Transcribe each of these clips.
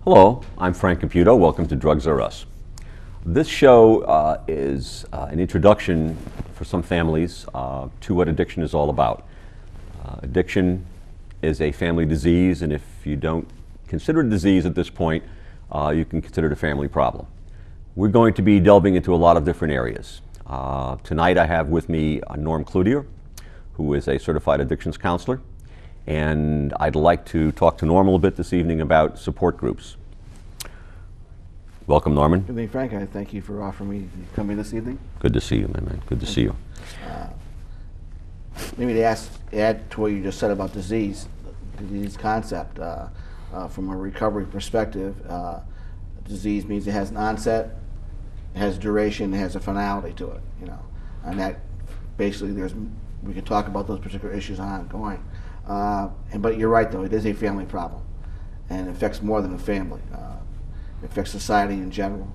Hello, I'm Frank Caputo. Welcome to Drugs Are Us. This show is an introduction for some families to what addiction is all about. Addiction is a family disease, and if you don't consider it a disease at this point, you can consider it a family problem. We're going to be delving into a lot of different areas. Tonight I have with me Norm Cloutier, who is a certified addictions counselor. And I'd like to talk to Norm a little bit this evening about support groups. Welcome, Norman. Good evening, Frank. I thank you for offering me to come in this evening. Good to see you, my man. Good to see you. Maybe to add to what you just said about disease concept, from a recovery perspective, disease means it has an onset, it has duration, it has a finality to it. And that basically we could talk about those particular issues ongoing. But you're right, though, it is a family problem, and it affects more than a family. It affects society in general.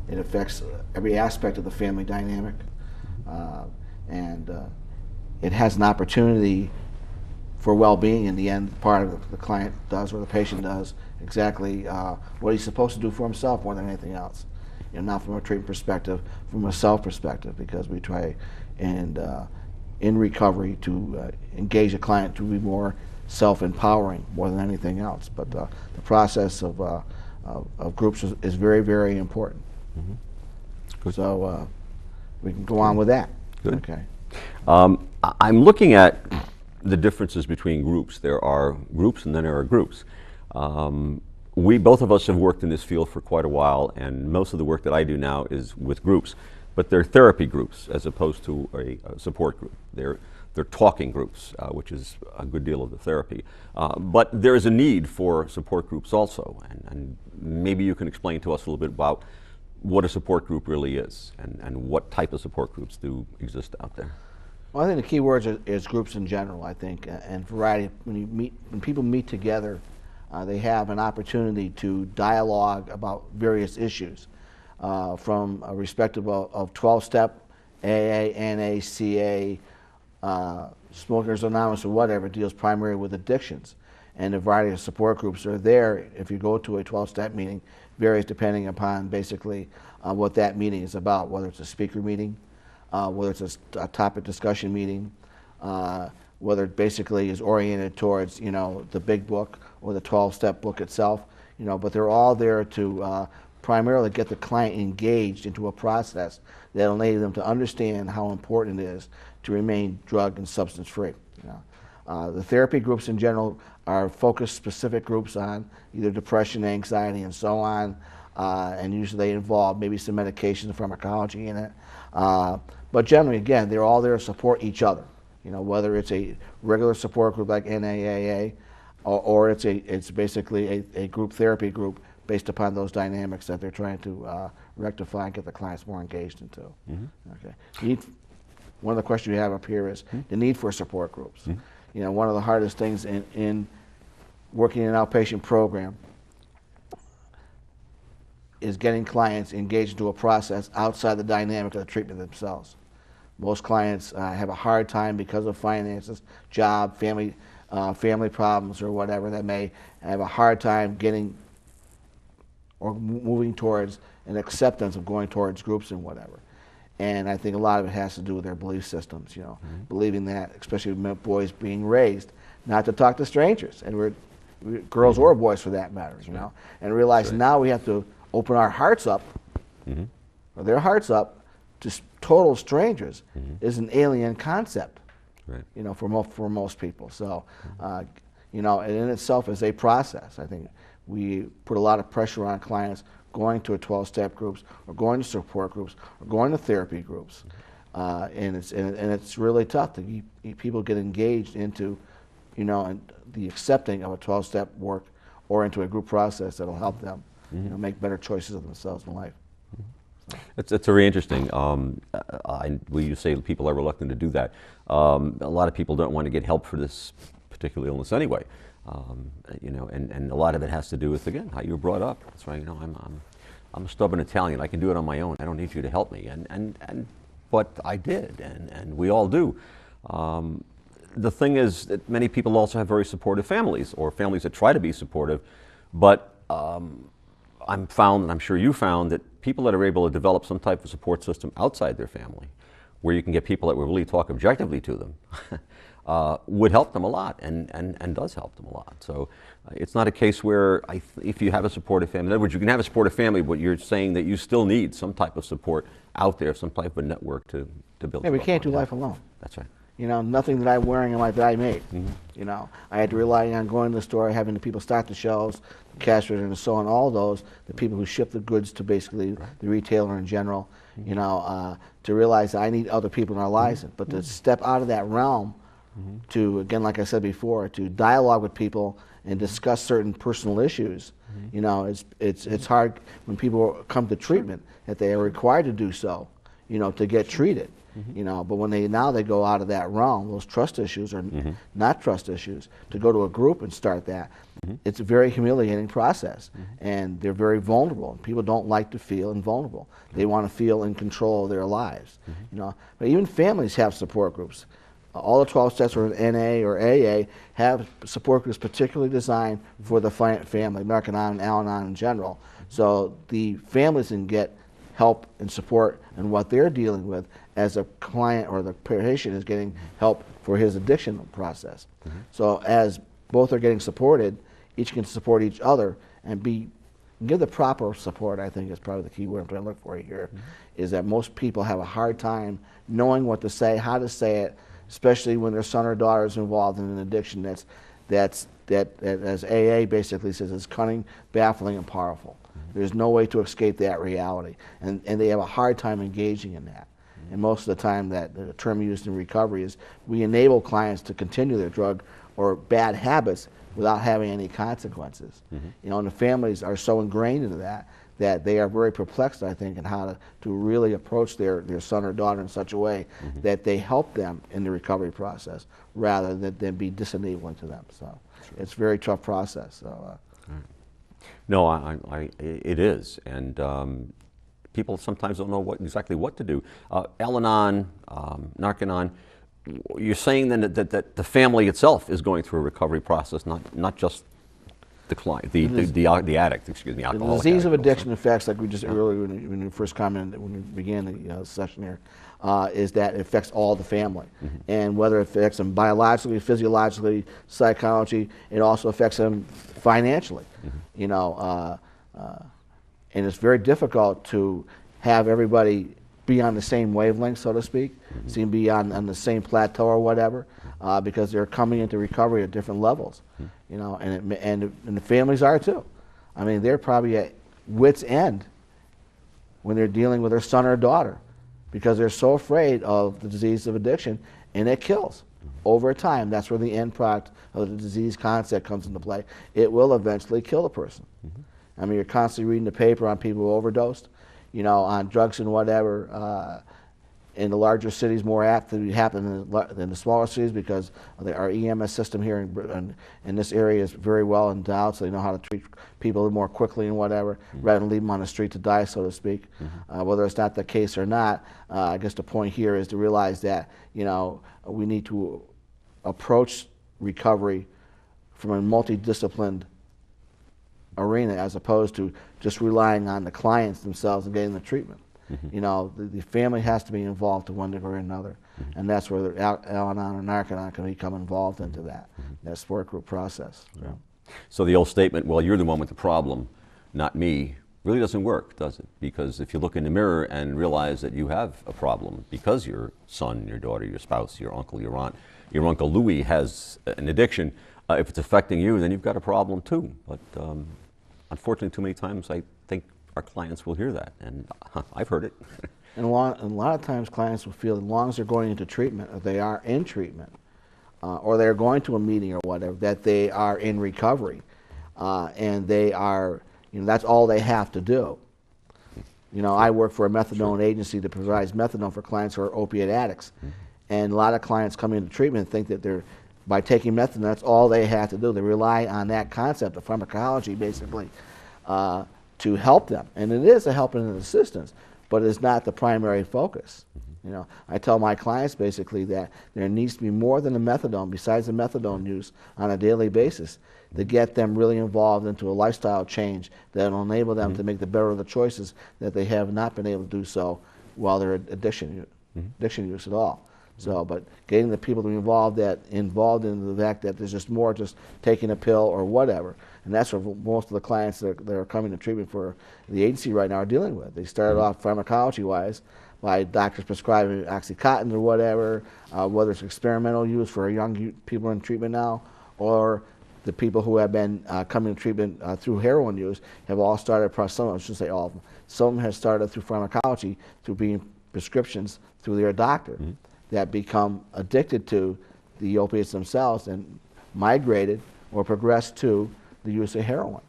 It affects every aspect of the family dynamic, and it has an opportunity for well-being in the end. Part of the client does, or the patient does, exactly what he's supposed to do for himself more than anything else. Not from a treatment perspective, from a self perspective, because we try and in recovery to engage a client to be more self-empowering more than anything else. But the process of groups is very, very important. Mm-hmm. So we can go on with that. Good. Okay. I'm looking at the differences between groups. There are groups and then there are groups. Both of us have worked in this field for quite a while, and most of the work that I do now is with groups. But they're therapy groups as opposed to a support group. They're talking groups, which is a good deal of the therapy. But there is a need for support groups also, and maybe you can explain to us a little bit about what a support group really is and what type of support groups do exist out there. Well, I think the key words is groups in general, I think, and variety. When people meet together, they have an opportunity to dialogue about various issues. From a respective of 12-step, AA, NA, CA, Smokers Anonymous, or whatever, deals primarily with addictions. And a variety of support groups are there. If you go to a 12-step meeting, varies depending upon basically what that meeting is about, whether it's a speaker meeting, whether it's a topic discussion meeting, whether it basically is oriented towards the big book or the 12-step book itself. But they're all there to primarily get the client engaged into a process that will enable them to understand how important it is to remain drug and substance free. The therapy groups in general are focused specific groups on either depression, anxiety, and so on, and usually they involve maybe some medication and pharmacology in it. But generally, again, they're all there to support each other. Whether it's a regular support group like NAAA, or it's basically a group therapy group based upon those dynamics that they're trying to rectify and get the clients more engaged into. Mm-hmm. Okay. One of the questions we have up here is the need for support groups. Mm-hmm. One of the hardest things in working in an outpatient program is getting clients engaged into a process outside the dynamic of the treatment themselves. Most clients have a hard time because of finances, job, family problems, or whatever, that may have a hard time getting or moving towards an acceptance of going towards groups and whatever. And I think a lot of it has to do with their belief systems, mm-hmm. believing that, especially with boys being raised, not to talk to strangers, and we're girls mm-hmm. or boys for that matter, and realize now we have to open our hearts up, mm-hmm. or their hearts up, to total strangers mm-hmm. is an alien concept, right. For most people. So, and in itself is a process. I think we put a lot of pressure on clients going to a 12-step groups, or going to support groups, or going to therapy groups, and it's really tough to keep people get engaged into, and the accepting of a 12-step work, or into a group process that'll help them, mm-hmm. Make better choices of themselves in life. It's very interesting. You say people are reluctant to do that. A lot of people don't want to get help for this particular illness anyway. And a lot of it has to do with, again, how you were brought up. That's right. I'm a stubborn Italian. I can do it on my own. I don't need you to help me. But I did, and we all do. The thing is that many people also have very supportive families, or families that try to be supportive, but I'm found, and I'm sure you found, that people that are able to develop some type of support system outside their family, where you can get people that will really talk objectively to them, would help them a lot, and does help them a lot. So it's not a case where if you have a supportive family, in other words, you can have a supportive family, but you're saying that you still need some type of support out there, some type of network to build. Yeah, we can't do life alone. That's right. You know, nothing that I'm wearing in life that I made. You know, I had to rely on going to the store, having the people stock the shelves, the cash register, and so on. All those, the people who ship the goods to basically the retailer in general. You know, to realize that I need other people in our lives, but to step out of that realm, to, again, like I said before, to dialogue with people and discuss certain personal issues. You know, it's hard when people come to treatment that they are required to do so. You know, to get treated. You know, but when they go out of that realm, those trust issues are not trust issues, to go to a group and start that, it's a very humiliating process, and they're very vulnerable. People don't like to feel invulnerable. They want to feel in control of their lives. You know, but even families have support groups. All the 12 steps, or NA or AA, have support groups particularly designed for the family, American and Al-Anon in general. So the families can get help and support in what they're dealing with, as a client or the patient is getting help for his addiction process. So as both are getting supported, each can support each other and give the proper support. I think is probably the key word I'm trying to look for here, is that most people have a hard time knowing what to say, how to say it, especially when their son or daughter is involved in an addiction that, as AA basically says, is cunning, baffling, and powerful. There's no way to escape that reality, and they have a hard time engaging in that. And most of the time, that the term used in recovery is, we enable clients to continue their drug or bad habits without having any consequences. You know, and the families are so ingrained into that they are very perplexed, I think, in how to really approach their son or daughter in such a way that they help them in the recovery process, rather than be disenabling to them. So it's a very tough process. So. No, it is, and people sometimes don't know exactly what to do. Al-Anon, Narcanon, you're saying then that the family itself is going through a recovery process, not just the client, the addict, excuse me, alcoholic. The disease of addiction affects, like we just earlier when you first commented, when we began the session here, is that it affects all the family. And whether it affects them biologically, physiologically, psychology, it also affects them financially. You know, and it's very difficult to have everybody be on the same wavelength, so to speak, seem to be on the same plateau or whatever, because they're coming into recovery at different levels. You know, and the families are too. I mean, they're probably at wit's end when they're dealing with their son or daughter, because they're so afraid of the disease of addiction, and it kills. Over time, that's where the end product of the disease concept comes into play. It will eventually kill the person. I mean, you're constantly reading the paper on people who overdosed, you know, on drugs and whatever. In the larger cities, more apt to happen than the smaller cities, because our EMS system here in this area is very well endowed, so they know how to treat people more quickly and whatever, rather than leave them on the street to die, so to speak. Whether it's not the case or not, I guess the point here is to realize that, you know, we need to approach recovery from a multidisciplined arena, as opposed to just relying on the clients themselves and getting the treatment. You know, the family has to be involved to one degree or another, and that's where the Al-Anon or Narcanon can become involved into that support group process. So the old statement, well, you're the one with the problem, not me, really doesn't work, does it? Because if you look in the mirror and realize that you have a problem because your son, your daughter, your spouse, your uncle, your aunt, your Uncle Louis has an addiction, if it's affecting you, then you've got a problem too. But unfortunately, too many times I think our clients will hear that, and I've heard it. And a lot of times clients will feel, as long as they're going into treatment, or they are in treatment, or they're going to a meeting or whatever, that they are in recovery, and they are, you know, that's all they have to do. You know, I work for a methadone agency that provides methadone for clients who are opiate addicts, and a lot of clients come into treatment think that they're, by taking methadone, that's all they have to do. They rely on that concept of pharmacology, basically, to help them. And it is a help and an assistance, but it's not the primary focus. You know, I tell my clients basically that there needs to be more than the methadone, besides the methadone use on a daily basis, to get them really involved into a lifestyle change that will enable them to make the better of the choices that they have not been able to do so while they're addiction use at all. So, but getting the people to be involved in the fact that there's just more just taking a pill or whatever, and that's what most of the clients that are coming to treatment for the agency right now are dealing with. They started off pharmacology-wise by doctors prescribing Oxycontin or whatever, whether it's experimental use for young people in treatment now, or the people who have been coming to treatment through heroin use have all started, some, I shouldn't say all of them, some of them have started through pharmacology, through being prescriptions through their doctor, that become addicted to the opiates themselves and migrated or progressed to the use of heroin.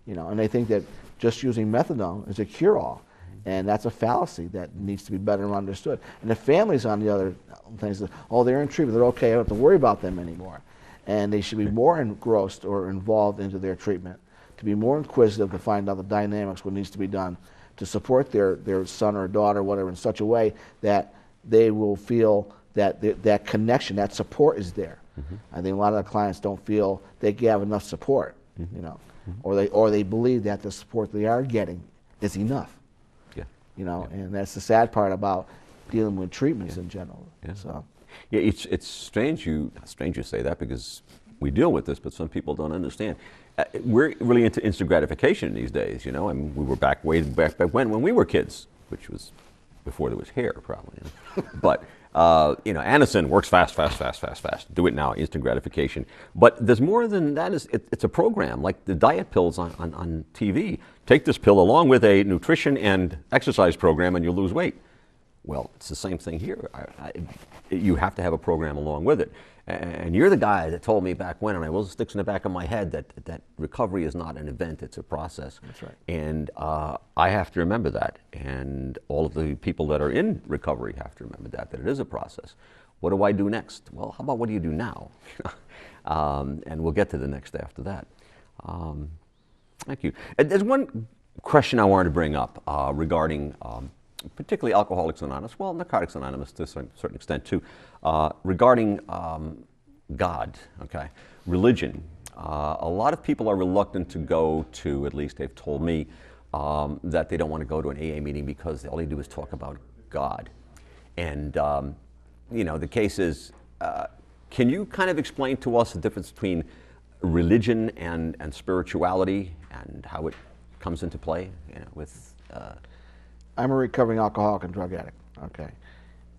You know, and they think that just using methadone is a cure-all, and that's a fallacy that needs to be better understood. And the families, on the other things, oh, they're in treatment, they're okay, I don't have to worry about them anymore. And they should be more engrossed or involved into their treatment, to be more inquisitive to find out the dynamics, what needs to be done to support their son or daughter or whatever in such a way that they will feel that that connection, that support is there. I think a lot of the clients don't feel they have enough support, you know, or they believe that the support they are getting is enough. You know, and that's the sad part about dealing with treatments in general. So. Yeah, it's strange you say that, because we deal with this, but some people don't understand. We're really into instant gratification these days, you know. I mean, we were way back when we were kids, which was before there was hair, probably. You know? But you know, Anacin works fast. Do it now, instant gratification. But there's more than that. It's a program, like the diet pills on TV. Take this pill along with a nutrition and exercise program, and you'll lose weight. Well, it's the same thing here. You have to have a program along with it. And you're the guy that told me back when, and I will sticks in the back of my head, that recovery is not an event, it's a process. That's right. And I have to remember that. And all of the people that are in recovery have to remember that it is a process. What do I do next? Well, how about what do you do now? And we'll get to the next after that. Thank you. There's one question I wanted to bring up regarding particularly Alcoholics Anonymous, well, Narcotics Anonymous to a certain extent too, regarding God, okay, religion. A lot of people are reluctant to go to, at least they've told me, that they don't want to go to an AA meeting because all they do is talk about God. And, you know, the case is, can you kind of explain to us the difference between religion and spirituality and how it comes into play, you know, with... I'm a recovering alcoholic and drug addict, okay?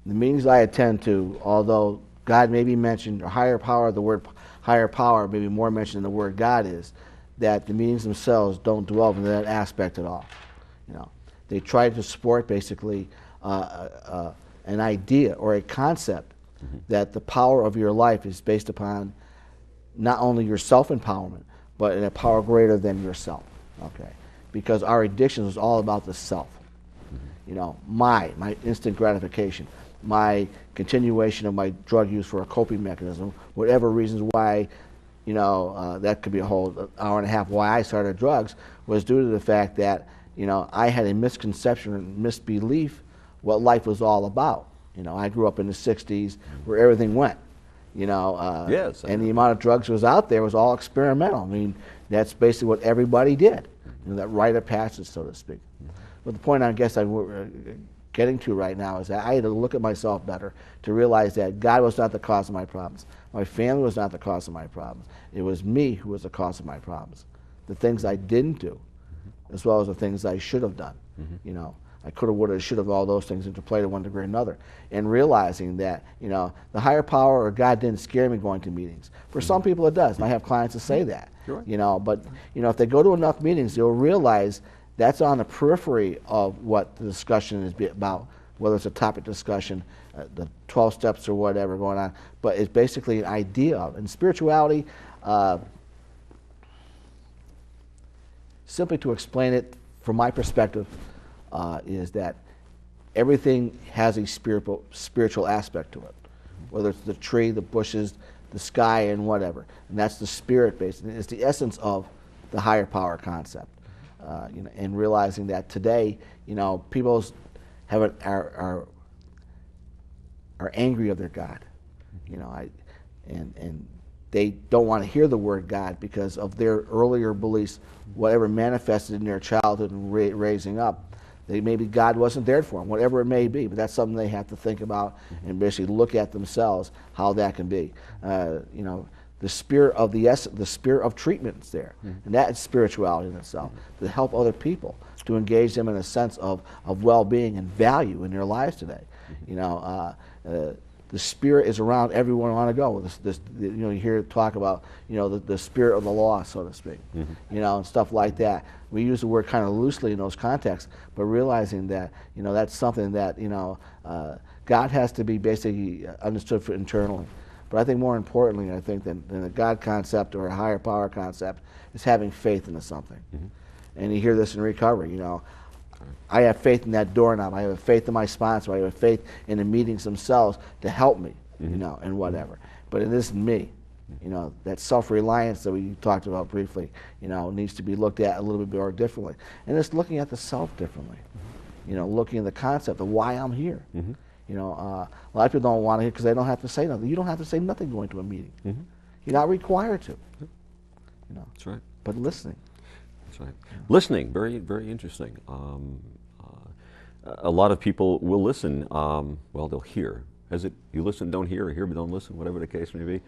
The meetings I attend to, although God may be mentioned, or higher power, the word higher power may be more mentioned than the word God is, that the meetings themselves don't dwell into that aspect at all. You know, they try to support basically an idea or a concept that the power of your life is based upon not only your self-empowerment, but in a power greater than yourself, okay? Because our addiction is all about the self. You know, my instant gratification, my continuation of my drug use for a coping mechanism, whatever reasons why, you know, that could be a whole hour and a half why I started drugs, was due to the fact that, you know, I had a misconception and misbelief what life was all about. You know, I grew up in the 60s where everything went, you know, yes, and the amount of drugs that was out there was all experimental. I mean, that's basically what everybody did, you know, that rite of passage, so to speak. But the point I guess I'm getting to right now is that I had to look at myself better to realize that God was not the cause of my problems. My family was not the cause of my problems. It was me who was the cause of my problems. The things I didn't do, as well as the things I should have done. You know, I could have, would have, should have, all those things interplayed to one degree or another. And realizing that, you know, the higher power or God didn't scare me going to meetings. For some people it does, and I have clients that say that. Sure. You know, but, you know, if they go to enough meetings, they'll realize that's on the periphery of what the discussion is about, whether it's a topic discussion, the 12 steps or whatever going on, but it's basically an idea of. And spirituality, simply to explain it from my perspective, is that everything has a spiritual aspect to it, whether it's the tree, the bushes, the sky, and whatever. And that's the spirit based. It's the essence of the higher power concept. You know, and realizing that today, you know, people have are angry of their God. You know, and they don't want to hear the word God because of their earlier beliefs, whatever manifested in their childhood and raising up. Maybe God wasn't there for them, whatever it may be, but that's something they have to think about and basically look at themselves, how that can be. You know, the spirit of the spirit of treatment is there, and that is spirituality in itself, to help other people, to engage them in a sense of well-being and value in their lives today. You know, the spirit is around everyone I want to go. You know, you hear talk about, you know, the spirit of the law, so to speak, you know, and stuff like that. We use the word kind of loosely in those contexts, but realizing that, you know, that's something that, you know, God has to be basically understood for internally. But I think more importantly, I think than the God concept or a higher power concept is having faith into something. And you hear this in recovery, you know. I have faith in that doorknob. I have faith in my sponsor. I have faith in the meetings themselves to help me, you know, and whatever. But it isn't me. You know, that self-reliance that we talked about briefly, you know, needs to be looked at a little bit more differently. And it's looking at the self differently. You know, looking at the concept of why I'm here. You know, a lot of people don't want to hear because they don't have to say nothing. You don't have to say nothing going to a meeting. You're not required to. You know, That's right. but listening. That's right. Listening, very, very interesting. A lot of people will listen. Well, they'll hear. As it, you listen, don't hear, or hear, but don't listen, whatever the case may be.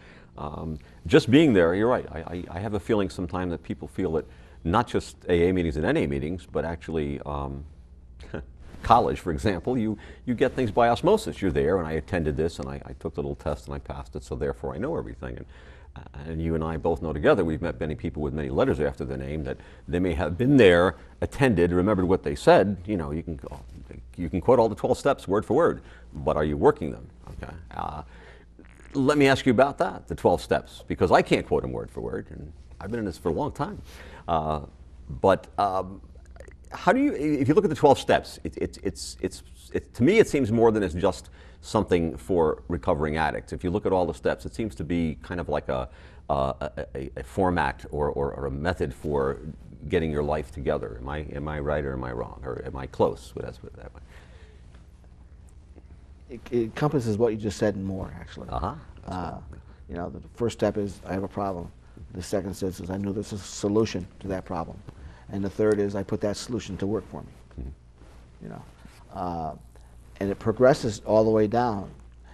Just being there, you're right. I have a feeling sometimes that people feel that not just AA meetings and NA meetings, but actually college, for example, you get things by osmosis. You're there, and I attended this, and I took the little test, and I passed it, so therefore I know everything. And you and I both know together, we've met many people with many letters after their name that they may have been there, attended, remembered what they said. You know, you can quote all the 12 steps word for word, but are you working them? Okay. Let me ask you about that, the 12 steps, because I can't quote them word for word, and I've been in this for a long time. But how do you, if you look at the 12 steps, to me it seems more than it's just something for recovering addicts. If you look at all the steps, it seems to be kind of like a format or a method for getting your life together. Am I right or am I wrong? Or am I close? Let's put it that way. It encompasses what you just said and more, actually. Right. You know, the first step is I have a problem. The second step is I knew there's a solution to that problem. And the third is I put that solution to work for me. You know, and it progresses all the way down.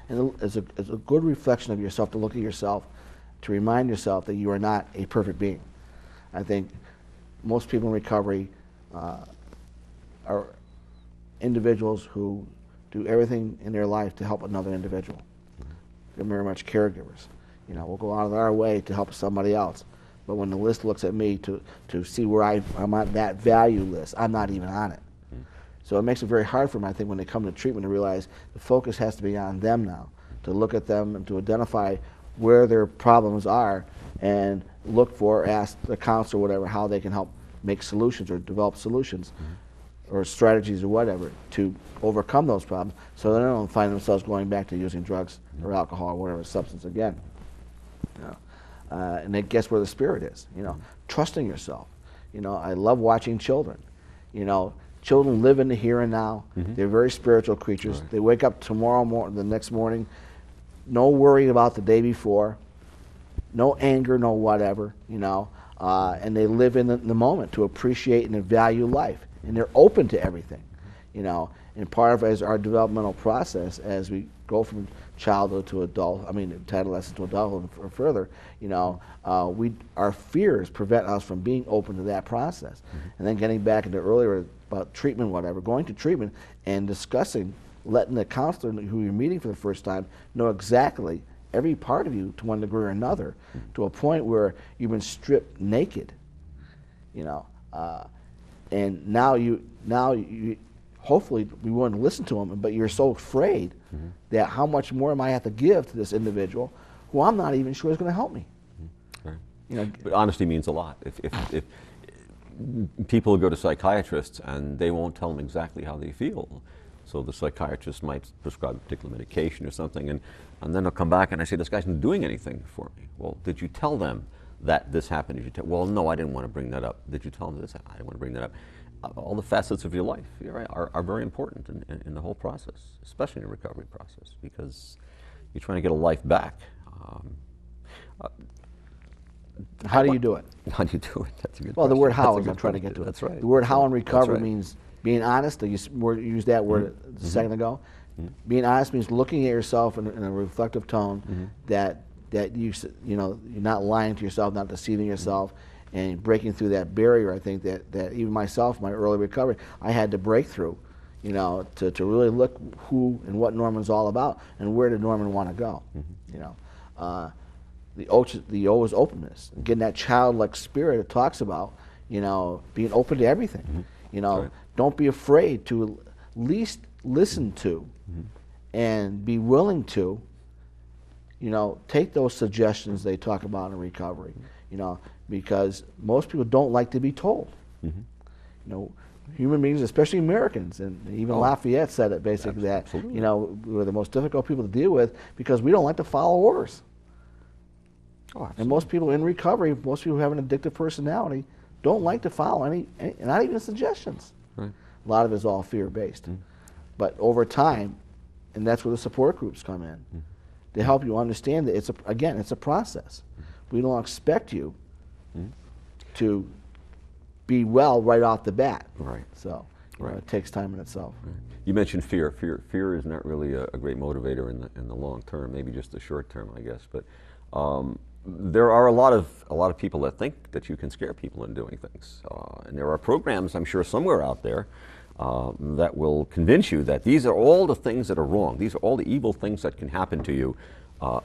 And it's a good reflection of yourself to look at yourself, to remind yourself that you are not a perfect being. I think most people in recovery are individuals who do everything in their life to help another individual. They're very much caregivers. You know, we'll go out of our way to help somebody else. But when the list looks at me to see where I'm on that value list, I'm not even on it. So it makes it very hard for them, I think, when they come to treatment to realize the focus has to be on them now, to look at them and to identify where their problems are and look for, ask the counselor or whatever, how they can help make solutions or develop solutions or strategies or whatever to overcome those problems so they don't find themselves going back to using drugs or alcohol or whatever substance again. You know? And then guess where the spirit is, you know, trusting yourself. You know, I love watching children. You know, children live in the here and now. They're very spiritual creatures. They wake up the next morning, no worry about the day before, no anger, no whatever, you know, and they live in the moment to appreciate and value life. And they're open to everything, you know. And part of it is our developmental process as we go from childhood to adult, adolescent to adulthood or further, you know, our fears prevent us from being open to that process. And then getting back into earlier about treatment, whatever, going to treatment and discussing, letting the counselor who you're meeting for the first time know exactly every part of you to one degree or another, to a point where you've been stripped naked, you know. And now you hopefully we want to listen to them, but you're so afraid that how much more am I have to give to this individual who I'm not even sure is going to help me. Right. You know, but honesty means a lot. If people go to psychiatrists and they won't tell them exactly how they feel, so the psychiatrist might prescribe a particular medication or something, and then they'll come back and I say, this guy's not doing anything for me. Well, did you tell them that this happened? Did you tell? Well, no, I didn't want to bring that up. Did you tell them this? I didn't want to bring that up. all the facets of your life, you're right, are very important in the whole process, especially in the recovery process, because you're trying to get a life back. How do you do it? How do you do it? That's a good Well, the question. word how That's a is I'm good trying to question. get to it. That's right. The word That's how right. in That's recovery right. means being honest. You used that word a second ago. Being honest means looking at yourself in a reflective tone that you know, you're not lying to yourself, not deceiving yourself, and breaking through that barrier. I think that even myself, my early recovery, I had to break through, you know, to really look who and what Norman's all about and where did Norman want to go. You know, the O is openness, getting that childlike spirit it talks about, you know, being open to everything. You know, Right. don't be afraid to at least listen to and be willing to, you know, take those suggestions they talk about in recovery, you know, because most people don't like to be told. You know, human beings, especially Americans, and even Lafayette said it basically, that, Absolutely. you know, we're the most difficult people to deal with because we don't like to follow orders. Oh, And most people in recovery, most people who have an addictive personality, don't like to follow any not even suggestions. Right. A lot of it is all fear-based. But over time, and that's where the support groups come in, to help you understand that it's a process. We don't expect you to be well right off the bat. Right. So you know, Right. it takes time in itself. You mentioned fear. Fear is not really a great motivator in the long term. Maybe just the short term, I guess. But there are a lot of people that think that you can scare people into doing things, and there are programs, I'm sure, somewhere out there that will convince you that these are all the things that are wrong. These are all the evil things that can happen to you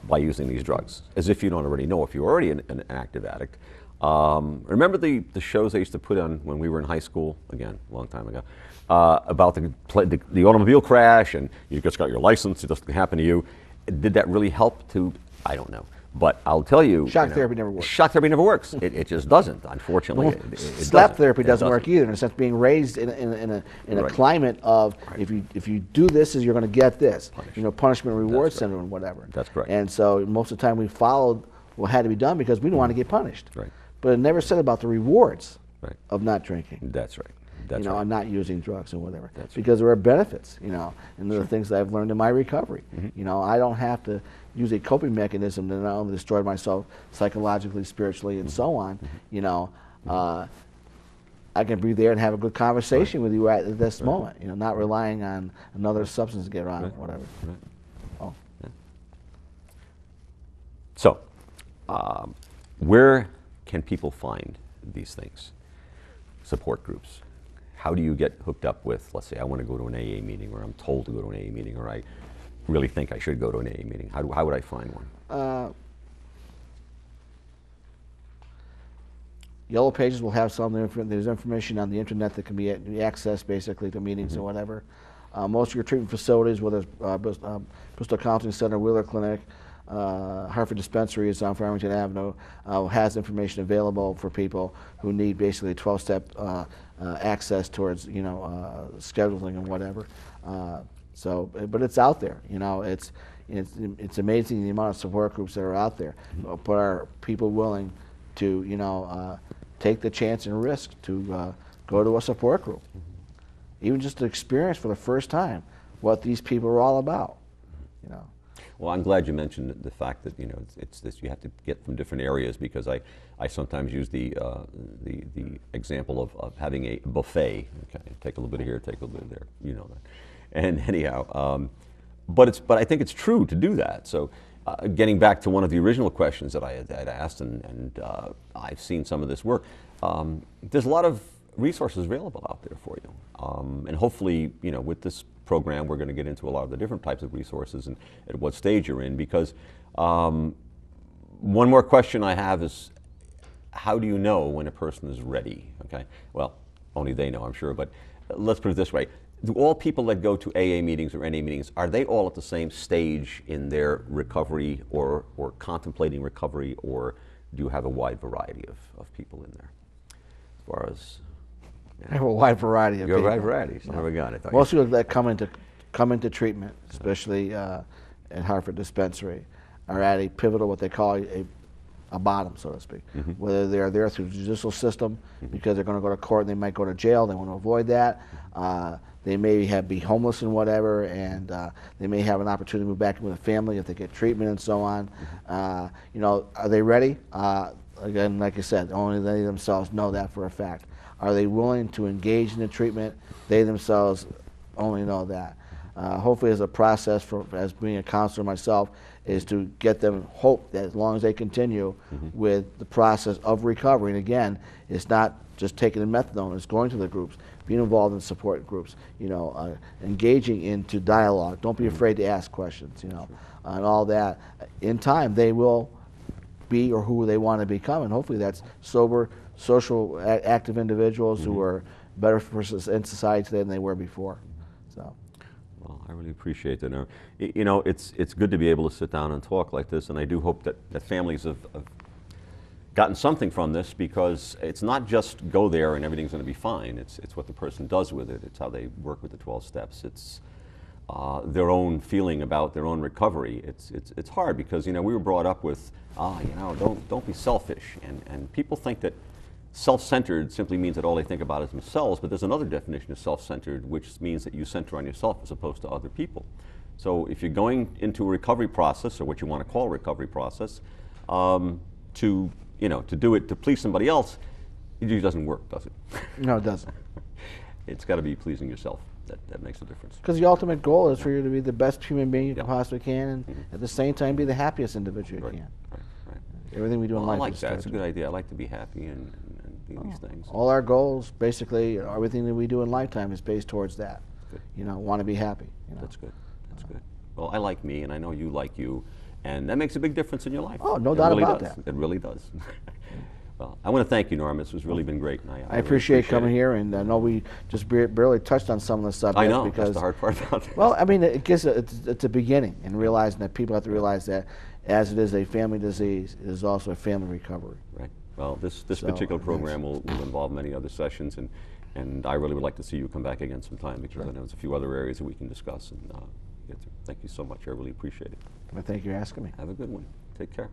by using these drugs, as if you don't already know if you're already an active addict. Remember the shows they used to put on when we were in high school, again, a long time ago, about the automobile crash, and you just got your license, it doesn't happen to you. Did that really help to, I don't know. But I'll tell you, Shock therapy never works. Shock therapy never works. It just doesn't, unfortunately. It Slap therapy It doesn't work either, in a sense, being raised in a Right. climate of if you do this, you're going to get this. Punish. You know, punishment and reward That's right. syndrome and whatever. That's correct. And so most of the time we followed what had to be done because we didn't want to get punished. Right. But it never said about the rewards Right. of not drinking. That's right. That's You know, right. and not using drugs and whatever. That's Because there are benefits, you know, and there are things that I've learned in my recovery. You know, I don't have to use a coping mechanism to not only destroy myself psychologically, spiritually, and so on. You know, I can be there and have a good conversation with you at this moment. You know, not relying on another substance to get around or whatever. Right. Oh. So, where can people find these things? Support groups. How do you get hooked up with, let's say I want to go to an AA meeting, or I'm told to go to an AA meeting, or I really think I should go to an AA meeting. How would I find one? Yellow Pages will have some. There's information on the internet that can be accessed basically to meetings and whatever. Most of your treatment facilities, whether it's Bristol Counseling Center, Wheeler Clinic, Hartford Dispensary is on Farmington Avenue, has information available for people who need basically 12-step access towards, you know, scheduling and whatever. So, but it's out there. You know, it's amazing the amount of support groups that are out there. But are people willing to, you know, take the chance and risk to go to a support group, even just to experience for the first time what these people are all about, you know. Well, I'm glad you mentioned the fact that, you know, it's this, you have to get from different areas, because I sometimes use the example of having a buffet. Okay, take a little bit of here, take a little bit of there, you know that. And anyhow, but I think it's true to do that. So getting back to one of the original questions that I had asked, and I've seen some of this work, there's a lot of resources available out there for you. And hopefully, you know, with this program, we're going to get into a lot of the different types of resources and at what stage you're in, because one more question I have is, how do you know when a person is ready? Okay, well, only they know, I'm sure, but let's put it this way. Do all people that go to AA meetings or NA meetings, are they all at the same stage in their recovery or contemplating recovery, or do you have a wide variety of people in there? As far as... I have a wide variety of You have a people. wide variety, so never got it. Most people that come into treatment, especially at Hartford Dispensary, are at a pivotal, what they call a a bottom, so to speak. Whether they're there through the judicial system because they're going to go to court and they might go to jail, they want to avoid that. They may be homeless and whatever, and they may have an opportunity to move back in with a family if they get treatment and so on. You know, are they ready? Again, like I said, only they themselves know that for a fact. Are they willing to engage in the treatment? They themselves only know that. Hopefully, as a process, as being a counselor myself, is to get them hope that as long as they continue with the process of recovery, and again, it's not just taking the methadone, it's going to the groups, being involved in support groups, you know, engaging into dialogue. Don't be afraid to ask questions, you know, and all that. In time, they will be or who they want to become, and hopefully that's sober, social, active individuals who are better in society today than they were before. So. Well, I really appreciate that. You know, it's good to be able to sit down and talk like this, and I do hope that families have gotten something from this, because it's not just go there and everything's going to be fine. It's what the person does with it. It's how they work with the 12 steps. It's their own feeling about their own recovery. It's hard because, you know, we were brought up with, you know, don't be selfish, and people think that self-centered simply means that all they think about is themselves, but there's another definition of self-centered, which means that you center on yourself as opposed to other people. So if you're going into a recovery process, or what you want to call a recovery process, to do it to please somebody else, it usually doesn't work, does it? No, it doesn't. It's got to be pleasing yourself. That makes a difference. Because the ultimate goal is for you to be the best human being you possibly can, and at the same time be the happiest individual you can. Right. Everything we do in life. I like is that. It's a good idea. I like to be happy and do these things. All our goals, basically, everything that we do in lifetime is based towards that. Good. You know, want to be happy. You know? That's good. That's good. Well, I like me, and I know you like you, and that makes a big difference in your life. Oh, no doubt about that. It really does. Well, I want to thank you, Norm. This has really been great. And I appreciate coming here, and I know we just barely touched on some of the subjects. I know, because, that's the hard part about it. Well, I mean, it's a beginning, and realizing that people have to realize that as it is a family disease, it is also a family recovery. Right. Well, this particular program will involve many other sessions, and I really would like to see you come back again sometime, because I know there's a few other areas that we can discuss and get through. Thank you so much. I really appreciate it. Well, thank you for asking me. Have a good one. Take care.